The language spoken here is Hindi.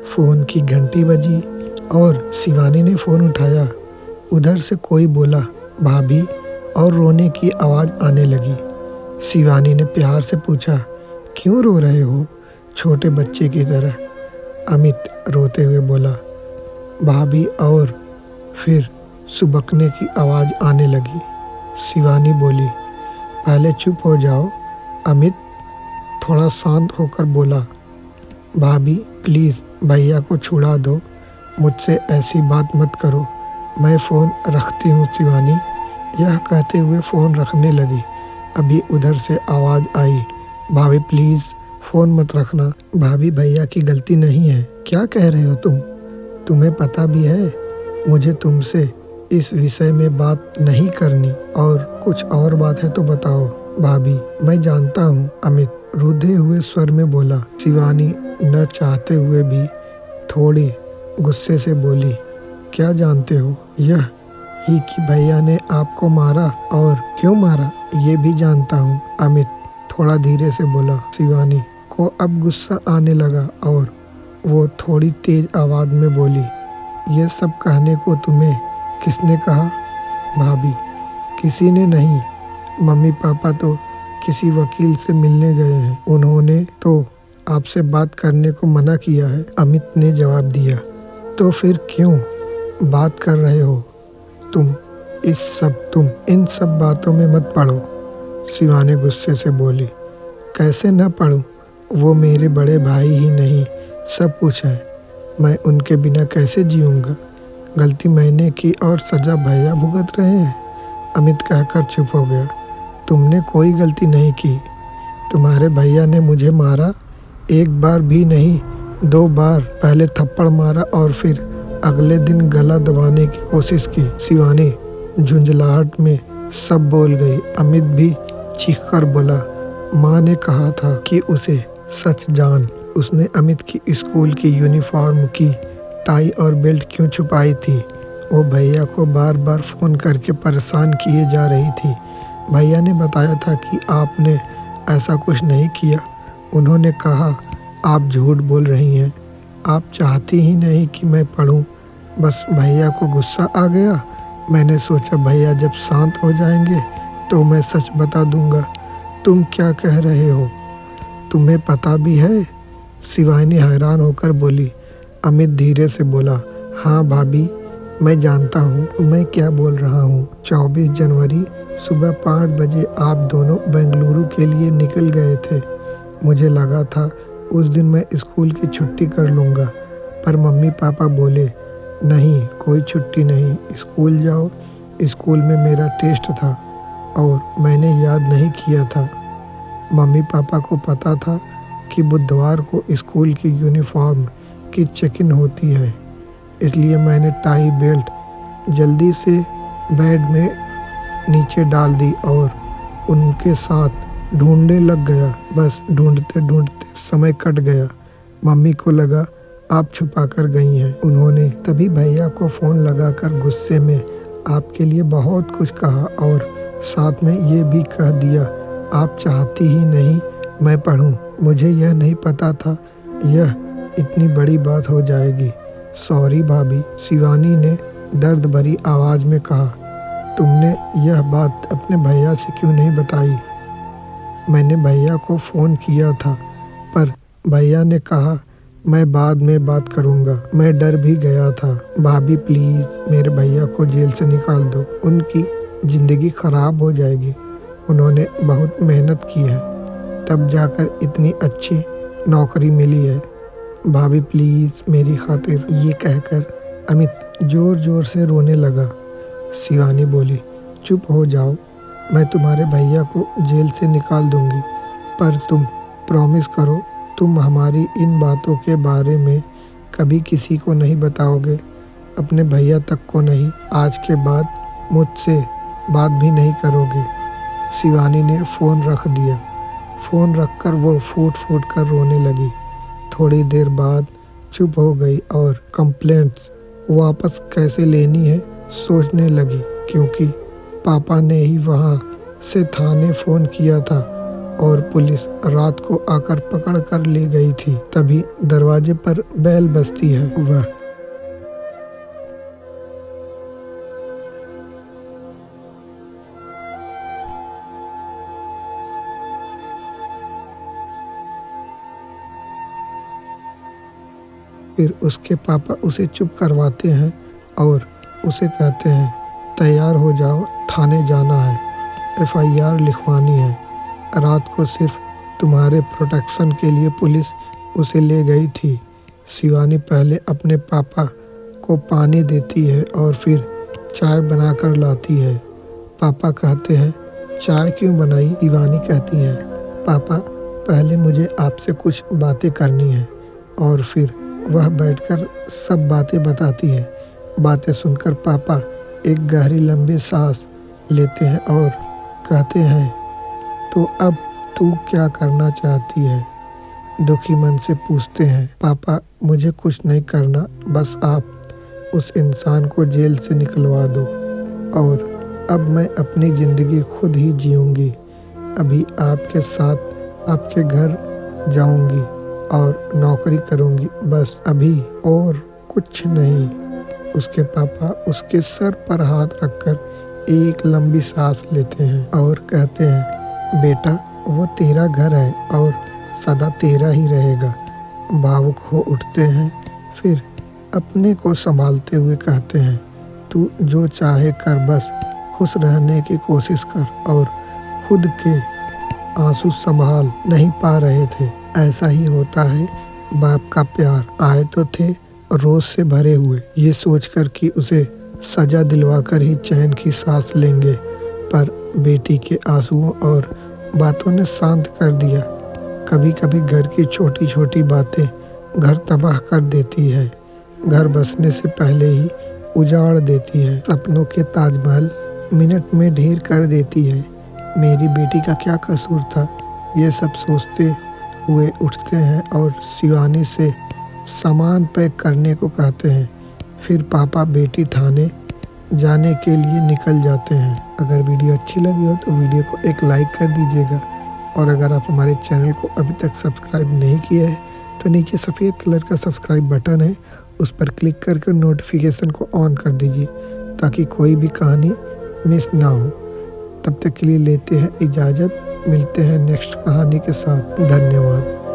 फ़ोन की घंटी बजी और शिवानी ने फ़ोन उठाया। उधर से कोई बोला, भाभी, और रोने की आवाज़ आने लगी। शिवानी ने प्यार से पूछा, क्यों रो रहे हो छोटे बच्चे की तरह? अमित रोते हुए बोला, भाभी, और फिर सुबकने की आवाज़ आने लगी। शिवानी बोली, पहले चुप हो जाओ। अमित थोड़ा शांत होकर बोला, भाभी प्लीज़ भैया को छुड़ा दो, मुझसे ऐसी बात मत करो, मैं फ़ोन रखती हूँ। शिवानी यह कहते हुए फ़ोन रखने लगी। अभी उधर से आवाज़ आई, भाभी प्लीज़ फ़ोन मत रखना। भाभी भैया की गलती नहीं है। क्या कह रहे हो तुम? तुम्हें पता भी है मुझे तुमसे इस विषय में बात नहीं करनी, और कुछ और बात है तो बताओ। भाभी मैं जानता हूँ, अमित रुधे हुए स्वर में बोला। शिवानी न चाहते हुए भी थोड़ी गुस्से से बोली, क्या जानते हो? यह ही कि भैया ने आपको मारा, और क्यों मारा ये भी जानता हूँ। अमित थोड़ा धीरे से बोला। शिवानी को अब गुस्सा आने लगा और वो थोड़ी तेज आवाज़ में बोली, ये सब कहने को तुम्हें किसने कहा? भाभी किसी ने नहीं, मम्मी पापा तो किसी वकील से मिलने गए हैं, उन्होंने तो आपसे बात करने को मना किया है। अमित ने जवाब दिया। तो फिर क्यों बात कर रहे हो तुम इन सब बातों में मत पड़ो। शिवानी गुस्से से बोली, कैसे न पढ़ूं? वो मेरे बड़े भाई ही नहीं, सब कुछ है। मैं उनके बिना कैसे जीऊँगा? गलती मैंने की और सज़ा भैया भुगत रहे हैं। अमित कहकर चुप हो गया। तुमने कोई गलती नहीं की। तुम्हारे भैया ने मुझे मारा, एक बार भी नहीं 2 बार। पहले थप्पड़ मारा और फिर अगले दिन गला दबाने की कोशिश की। शिवानी झुंझलाहट में सब बोल गई। अमित भी चीखकर बोला, माँ ने कहा था कि उसे सच जान। उसने अमित की स्कूल की यूनिफॉर्म की टाई और बेल्ट क्यों छुपाई थी? वो भैया को बार बार फ़ोन करके परेशान किए जा रही थी। भैया ने बताया था कि आपने ऐसा कुछ नहीं किया। उन्होंने कहा आप झूठ बोल रही हैं, आप चाहती ही नहीं कि मैं पढ़ूं। बस भैया को गुस्सा आ गया। मैंने सोचा भैया जब शांत हो जाएंगे तो मैं सच बता दूंगा। तुम क्या कह रहे हो? तुम्हें पता भी है? शिवानी हैरान होकर बोली। अमित धीरे से बोला, हाँ भाभी, मैं जानता हूँ मैं क्या बोल रहा हूँ। 24 जनवरी सुबह 5 बजे आप दोनों बेंगलुरु के लिए निकल गए थे। मुझे लगा था उस दिन मैं स्कूल की छुट्टी कर लूँगा, पर मम्मी पापा बोले, नहीं कोई छुट्टी नहीं, स्कूल जाओ। स्कूल में मेरा टेस्ट था और मैंने याद नहीं किया था। मम्मी पापा को पता था कि बुधवार को स्कूल की यूनिफॉर्म की चेकिंग होती है, इसलिए मैंने टाई बेल्ट जल्दी से बेड में नीचे डाल दी और उनके साथ ढूंढने लग गया। बस ढूंढते ढूंढते समय कट गया। मम्मी को लगा आप छुपा कर गई हैं। उन्होंने तभी भैया को फ़ोन लगाकर गुस्से में आपके लिए बहुत कुछ कहा और साथ में ये भी कह दिया आप चाहती ही नहीं मैं पढ़ूं। मुझे यह नहीं पता था यह इतनी बड़ी बात हो जाएगी। सॉरी भाभी, शिवानी ने दर्द भरी आवाज़ में कहा। तुमने यह बात अपने भैया से क्यों नहीं बताई? मैंने भैया को फ़ोन किया था, पर भैया ने कहा मैं बाद में बात करूँगा। मैं डर भी गया था। भाभी प्लीज़ मेरे भैया को जेल से निकाल दो, उनकी ज़िंदगी ख़राब हो जाएगी। उन्होंने बहुत मेहनत की है, तब जाकर इतनी अच्छी नौकरी मिली है। भाभी प्लीज़ मेरी खातिर। ये कहकर अमित ज़ोर ज़ोर से रोने लगा। शिवानी बोली, चुप हो जाओ, मैं तुम्हारे भैया को जेल से निकाल दूंगी, पर तुम प्रॉमिस करो तुम हमारी इन बातों के बारे में कभी किसी को नहीं बताओगे, अपने भैया तक को नहीं। आज के बाद मुझसे बात भी नहीं करोगे। शिवानी ने फ़ोन रख दिया। फ़ोन रखकर वो फूट फूट कर रोने लगी। थोड़ी देर बाद चुप हो गई और कंप्लेंट्स वापस कैसे लेनी है सोचने लगी, क्योंकि पापा ने ही वहाँ से थाने फ़ोन किया था और पुलिस रात को आकर पकड़ कर ले गई थी। तभी दरवाजे पर बेल बजती है। वह फिर उसके पापा उसे चुप करवाते हैं और उसे कहते हैं, तैयार हो जाओ, थाने जाना है, FIR लिखवानी है। रात को सिर्फ तुम्हारे प्रोटेक्शन के लिए पुलिस उसे ले गई थी। शिवानी पहले अपने पापा को पानी देती है और फिर चाय बनाकर लाती है। पापा कहते हैं, चाय क्यों बनाई? शिवानी कहती है, पापा पहले मुझे आपसे कुछ बातें करनी है। और फिर वह बैठकर सब बातें बताती है। बातें सुनकर पापा एक गहरी लंबी सांस लेते हैं और कहते हैं, तो अब तू क्या करना चाहती है? दुखी मन से पूछते हैं। पापा मुझे कुछ नहीं करना, बस आप उस इंसान को जेल से निकलवा दो और अब मैं अपनी ज़िंदगी खुद ही जीऊँगी। अभी आपके साथ आपके घर जाऊँगी और नौकरी करूँगी, बस अभी, और कुछ नहीं। उसके पापा उसके सर पर हाथ रखकर एक लंबी सांस लेते हैं और कहते हैं, बेटा वो तेरा घर है और सदा तेरा ही रहेगा। भावुक हो उठते हैं, फिर अपने को संभालते हुए कहते हैं, तू जो चाहे कर, बस खुश रहने की कोशिश कर। और खुद के आंसू संभाल नहीं पा रहे थे। ऐसा ही होता है बाप का प्यार। आए तो थे रोज से भरे हुए, ये सोचकर कि उसे सजा दिलवाकर ही चैन की सांस लेंगे, पर बेटी के आंसुओं और बातों ने शांत कर दिया। कभी कभी घर की छोटी छोटी बातें घर तबाह कर देती है, घर बसने से पहले ही उजाड़ देती है, सपनों के ताजमहल मिनट में ढेर कर देती है। मेरी बेटी का क्या कसूर था? ये सब सोचते हुए उठते हैं और शिवानी से सामान पैक करने को कहते हैं। फिर पापा बेटी थाने जाने के लिए निकल जाते हैं। अगर वीडियो अच्छी लगी हो तो वीडियो को एक लाइक कर दीजिएगा, और अगर आप हमारे चैनल को अभी तक सब्सक्राइब नहीं किया है तो नीचे सफ़ेद कलर का सब्सक्राइब बटन है, उस पर क्लिक करके नोटिफिकेशन को ऑन कर दीजिए ताकि कोई भी कहानी मिस ना हो। तब तक के लिए लेते हैं इजाज़त, मिलते हैं नेक्स्ट कहानी के साथ। धन्यवाद।